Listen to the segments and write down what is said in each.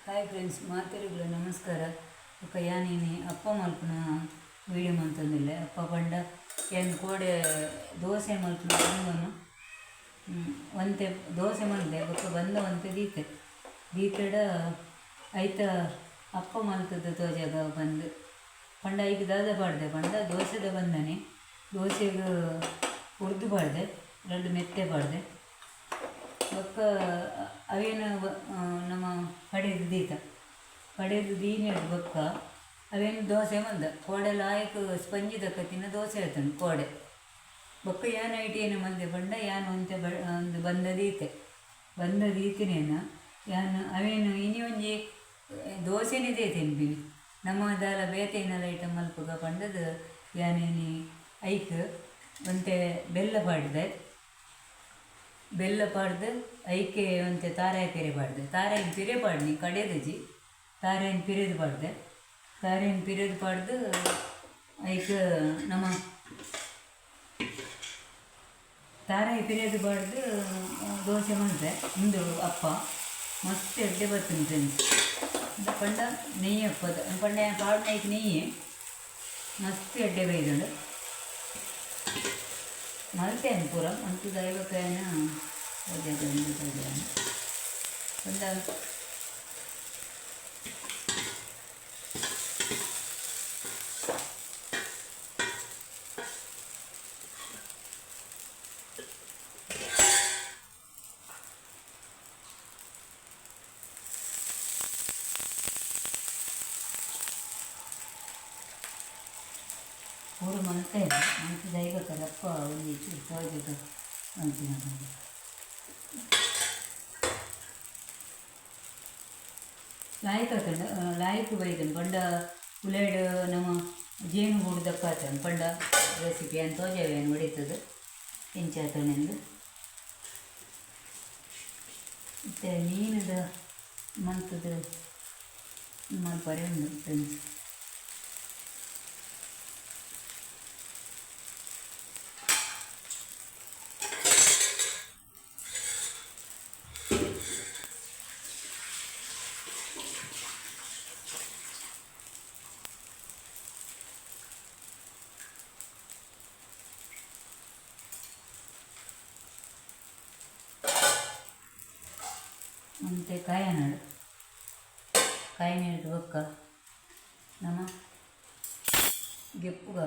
Hi friends, ಮಾತೆರೆಗ್ಲ ನಮಸ್ಕಾರ. ಬೊಕ ಯಾನೇನು ಅಪ್ಪ ಮಲ್ಪುನ ವೀಡಿಯೋ ಮಂತೊಂದಿಲ್ಲೆ. ಅಪ್ಪ ಪಂಡ ಏನು ಕೋಡೆ ದೋಸೆ ಮಲ್ಪುನ ಬಂದನು ಒಂತೆ ದೋಸೆ ಮಲ್ದೆ ಬೊಕ ಬಂದ ಒಂತೆ ದೀತೆಡ ಐತ ಅಪ್ಪ ಮಲ್ತದ ತೋಜಾಗ ಬಂದು ಪಂಡ ಐದು ದಾದ ಪಾಡ್ದೆ. ಪಂಡ ದೋಸೆದ ಬಂದನೆ ದೋಸೆಗೆ ಉರ್ದು ಪಾಡ್ದೆ, ಎರಡು ಮೆತ್ತೆ ಪಾಡ್ದೆ. ಬೊಕ್ಕ ಅವೇನು ನಮ್ಮ ಕಡೆದು ದೀನೇಡು ಬೊಕ್ಕ ಅವೇನು ದೋಸೆ ಮಂದ ಕೋಡೆ ಲಾಯಕ್ ಸ್ಪಂಜಿ ತಿನ್ನ ದೋಸೆ ಹೇಳ್ತಾನೆ ಕೋಡೆ. ಬೊಕ್ಕ ಯಾನ್ ಐಟೇನು ಮಂದೆ ಬಂಡ ಯಾನ್ ಒಂತೆ ಒಂದು ಬಂದದೀತಿನೇನು ಯಾನು ಅವೇನು ಇನಿ ಒಂಜಿ ದೋಸೆನೇ ತಿನ್ಬಿನಿ ನಮ್ಮ ದಾಲ ಬೇತೇನಲ್ಲ ಐಟಮ್ ಮಲ್ಪಗ ಪಂಡದು ಯಾನೇನಿ ಐಕ್ ಒಂತೆ ಬೆಲ್ಲ ಪಾಡ್ದು ಐಕೆ ಒಂತೆ ತಾರಾಯ ಪಿರೆ ಪಾಡ್ದೆ. ತಾರಾಯಿನ ಪಿರೆ ಪಾಡ್ನಿ ಕಡೆದಜಿ ತಾರಾಯಿನ ಪಿರೆದು ಪಾಡ್ದೆ. ತಾರಾಯಿನ ಪಿರೆದು ಪಾಡ್ದು ಐಕ್ ನಮ್ಮ ತಾರಾಯಿ ಪಿರೆದು ಪಾಡ್ದು ದೋಸೆ ಮಾಡ್ದೆ. ಇಂದು ಅಪ್ಪ ಮಸ್ತ್ ಎಡ್ಡೆ ಬರ್ತೀನಿ ಫ್ರೆಂಡ್ಸ್. ಅಂತ ಪಂಡ ನೆಯ್ಯಿ ಅಪ್ಪದ ಪಂಡ ಪಾಡ್ನ ಐಕ್ ನೆಯ್ಯಿ ಮಸ್ತ್ ಎಡ್ಡೆ ಬೈದಳು ಮಲ್ತೇನು ಪೂರ ಮಂತು ದೈವಕಾಯನ ಓದ್ಯಾನು ಪಂಡ ಪೂರ ಮಲ್ತೇನೆ ಮಂತು ದೈವಕರಪ್ಪ ಒಂದು ತೋಜಕ ಅಂತಿನ ಲಾಯ್ಕ್ ಹಾಕಂಡ ಲಾಯ್ಕ್ ಬೈದನು ಪಂಡ ಉಲೇಡ್ ನಮ್ಮ ಜೇನು ಗೂಡ್ದಕ್ಕ ಆತನು ಪಂಡ ರೆಸಿಪಿ ಅಂತ ತೋಜವೇನು ಹೊಡಿತದೆ ಎಂಚಾತನೆಂದು. ಮತ್ತು ಮೀನದ ಮಂತದ ಮಲ್ಪರೆ ಉಂಡು ಫ್ರೆಂಡ್ಸ್. ಮತ್ತು ಕಾಯನಾಡು ಕಾಯಿನೆಡ್ದು ಬೊಕ್ಕ ನಮ್ಮ ಗೆಪ್ಪುಗ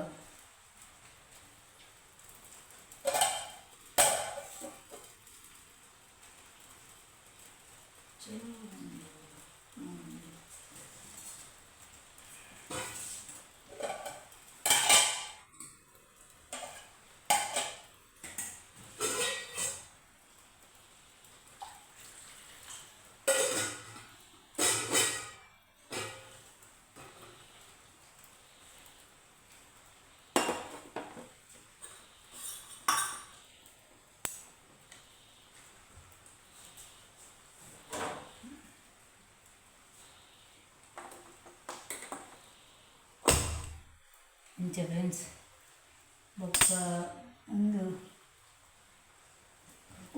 ಇಂಚೆ ಫ್ರೆಂಡ್ಸ್. ಬೊಕ್ಕ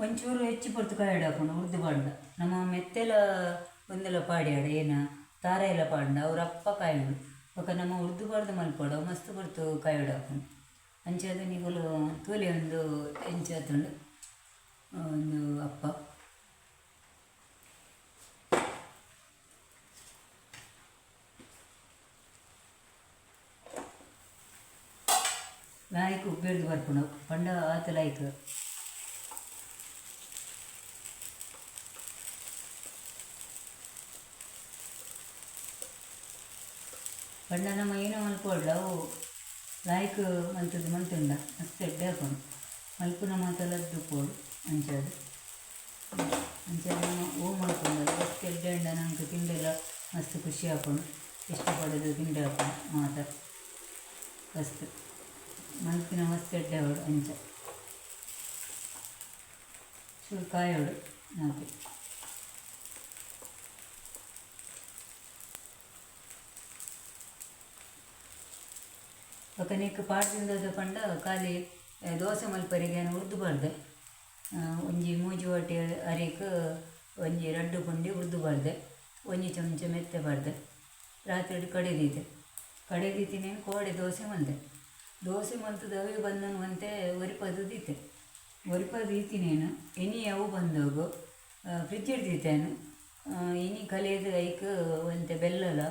ಒಂಚೂರು ಹೆಚ್ಚು ಪೊರ್ತು ಕಾಯಿಡು ಹಾಕೊಂಡು ಉರ್ದು ಪಾಂಡ ನಮ್ಮ ಮೆತ್ತೆಲ ಒಂದೆಲ್ಲ ಪಾಡ್ಯಾಡ ಏನು ತಾರ ಎಲ್ಲ ಪಾಂಡ ಅವ್ರ ಅಪ್ಪ ಕಾಯಿಡು ಬೊಕ್ಕ ನಮ್ಮ ಉರ್ದು ಪಾಡ್ದು ಮಲ್ಪಾಡ ಮಸ್ತ್ ಪೊರ್ತು ಕಾಯಿಡು ಹಾಕೊಂಡು ಅಂಚಾದ ನೀಗಳು ತೂಲೆ ಒಂದು ಎಂಚಾತುಂಡು ಒಂದು ಅಪ್ಪ ಲಾಯ್ಕ್ ಉಪ್ಪೇಳ್ದು ಬರ್ಪುಂಡು ಪಂಡ ಆತ ಲಾಯ್ಕ್ ಪಂಡ ನಮ್ಮ ಏನೋ ಮಲ್ಪೊಡ್ಲ ಅವು ಲಾಯ್ಕ್ ಮಂತುಂಡ ಮಸ್ತ್ ಎಡ್ಡೆ ಹಾಕೊಂಡು ಮಲ್ಪುನ ಮಾತಲ್ಲದ್ದು ಪೋಡು ಅಂಚಾದ ನಮ್ಮ ಮಲ್ಪುಂಡಲ್ಲ ಮಸ್ತ್ ಎಡ್ಡೆ ಅಂಡ ನಂಗೆ ತಿಂಡೆಲ್ಲ ಮಸ್ತ್ ಖುಷಿ ಹಾಕೊಂಡು ಇಷ್ಟಪಡೋದು ತಿಂಡಿ ಹಾಕೊಂಡು ಮಾತ ಮಸ್ತ್ ಮಲ್ಪಿನ ಮಸ್ತ್ ಎಡ್ಡೆ ಅವಳು ಅಂಚ ಚೂರು ಕಾಯೋಡು ನಾಲ್ಕು ಬೊಕ್ಕ ನೀಕು ಪಾಡ್ದಿಂದ ಪಂಡ ಖಾಲಿ ದೋಸೆ ಮಲ್ಪರಿಗೆ ಉರ್ದು ಬಾರ್ದೆ ಒಂಜಿ ಮೂಜಿ ವಾಟಿ ಅರೆಕ್ ಒಂಜಿ ರಡ್ಡು ಪುಂಡಿ ಉರ್ದು ಬಾರ್ದೆ ಒಂಜಿ ಚಮಚ ಮೆತ್ತೆ ಬಾರ್ದೆ ರಾತ್ರಿ ಕಡೆದೀತಿನೇನು ಕೋಡೆ ದೋಸೆ ಮಲ್ದೆ ದೋಸೆ ಮಲ್ತದ ಅವೇ ಬಂದನು ಅಂತೆ ಒರಿಪದು ದೀತೆ ಒರಿಪದು ಈತಿನೇನು ಇನಿ ಅವು ಬಂದೋಗು ಫ್ರಿಜ್ ಹಿಡ್ದಿತ್ತೇನು ಇನಿ ಕಲಿಯೋದು ಐಕ್ ಒಂತೆ ಬೆಲ್ಲಲ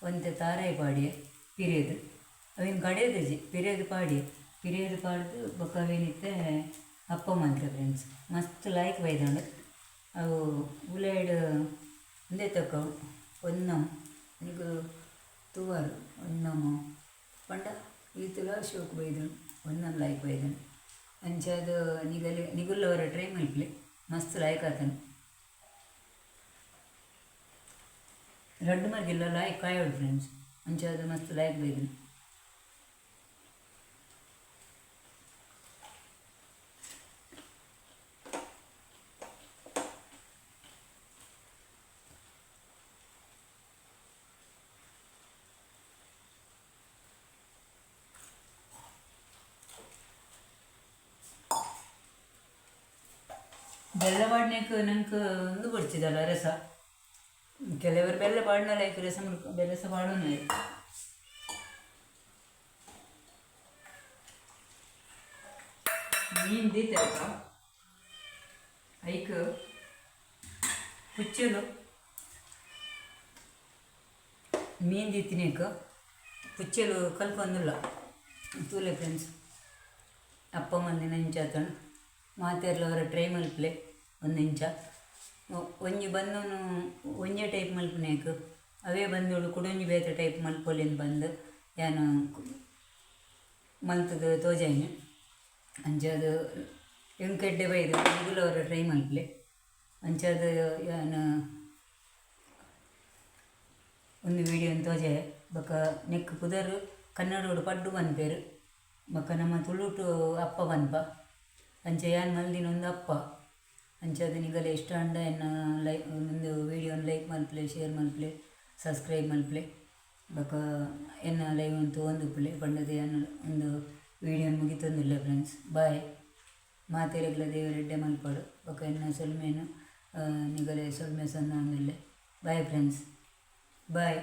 ಒಂತೆ ತಾರಾಯಿ ಪಾಡಿಯ ಪಿರಿಯದು ಅವೇನು ಕಡೆದಜಿ ಪಿರಿಯದು ಪಾಡ್ದು ಬೊಕ್ಕ ಅವೇನಿತ್ತೆ ಅಪ್ಪ ಮಂತ್ರ ಫ್ರೆಂಡ್ಸ್ ಮಸ್ತ್ ಲಾಯ್ಕ್ ಬೈದಂಡು ಅವು ಉಲಾಯ್ಡ್ ಒಂದೇ ತಕ್ಕವು ಒನ್ನಂ ನಿಗು ತೂವಾರು ಒನ್ನಮು ಪಂಡ ಈತುಲ ಶೋಕ್ ಬೈದನು ಒಂದೊಂದು ಲಾಯ್ಕ್ ಬೈದನು ಅಂಚದು ನಿಗುಲ್ಲವರ ಟ್ರೈ ಮಲ್ಪಲೆ ಮಸ್ತ್ ಲಾಯ್ಕ್ ಆತನು ರಡ್ಡು ಮರ್ಗಿಲ್ಲ ಲಾಯ್ಕ್ ಕಾಯೋಡು ಫ್ರೆಂಡ್ಸ್ ಅಂಚದು ಮಸ್ತ್ ಲಾಯ್ಕ್ ಬೈದನು ಬೆಲ್ಲ ಪಾಡ್ನಕ್ಕೆ ನಂಗೆ ಒಂದು ಬಿಡ್ತಿದ್ದಲ್ಲ ರಸ ಕೆಲವರು ಬೆಲ್ಲ ಪಾಡ್ನಲ್ಲ ಆಯ್ತು ರಸ ಬೆಲ್ಲ ಸಹ ಪಾಡೋಣ ಆಯ್ತು ಮೀನು ದೀತಕ್ಕ ಐಕ್ ಪುಚ್ಚಲು ಮೀನು ದೀತಿನೇಕ ಪುಚ್ಚಲು ಕಲ್ಕೊಂದಿಲ್ಲ ತೂಲೆ ಫ್ರೆಂಡ್ಸ್ ಅಪ್ಪ ಮಂದಿನ ಇಂಚಾತಣ ಮಾತೆರ್ಲವರ ಟ್ರೈ ಮಲ್ಪಲೆ ಒಂದು ಇಂಚ ಒಂಜಿ ಬಂದನು ಒಂಜೆ ಟೈಪ್ ಮಲ್ಪನೇಕು ಅವೇ ಬಂದೋಳು ಕುಡೊಂಜಿ ಬೇತೆ ಟೈಪ್ ಮಲ್ಪೊಲಿಂದ ಬಂದು ಯಾನು ಮಲ್ತದು ತೋಜಾಯಿನ ಅಂಚದು ಎಂಕೆಡ್ಡೆ ಬೈದು ಇಗುಲವರ ಟ್ರೈ ಮಲ್ಪಲೆ ಅಂಚದು ಯಾನು ಒಂದು ವೀಡಿಯೋನ ತೋಜಾಯ ಬೊಕ್ಕ ನೆಕ್ ಪುದರ್ ಕನ್ನಡೋಡು ಪಡ್ಡು ಬಂದ್ಪೇರು ಬೊಕ್ಕ ನಮ್ಮ ತುಳುಟು ಅಪ್ಪ ಬಂದ್ಪ ಅಂಚೆ ಯಾನ್ ಮಲ್ದಿನ ಒಂದು ಅಪ್ಪ ಅಂಚದು ನಿಗಲೆ ಇಷ್ಟ ಅಂಡ ಎನ್ನ ಒಂದು ವೀಡಿಯೋನ ಲೈಕ್ ಮಲ್ಪಲೆ ಶೇರ್ ಮಲ್ಪಲೆ ಸಬ್ಸ್ಕ್ರೈಬ್ ಮಲ್ಪಲೆ ಬೊಕ್ಕ ಎನ್ನ ಲೈವ್ ಅಂತೂ ಒಂದುಪ್ಪಲೆ ಪಂಡದ ಯಾನು ಒಂದು ವೀಡಿಯೋನ ಮುಗಿತೊಂದಿಲ್ಲ ಫ್ರೆಂಡ್ಸ್ ಬಾಯ್ ಮಾತೆರೆಗ್ಲ ದೇವರೆಡ್ಡೆ ಮಲ್ಪಾಡು ಬೊಕ್ಕ ಎನ್ನ ಸೊಲ್ಮೇನು ನಿಗಲೆ ಸೊಲ್ಮೆ ಸೊನ್ನ ಒಂದಿಲ್ಲ ಬಾಯ್ ಫ್ರೆಂಡ್ಸ್ ಬಾಯ್.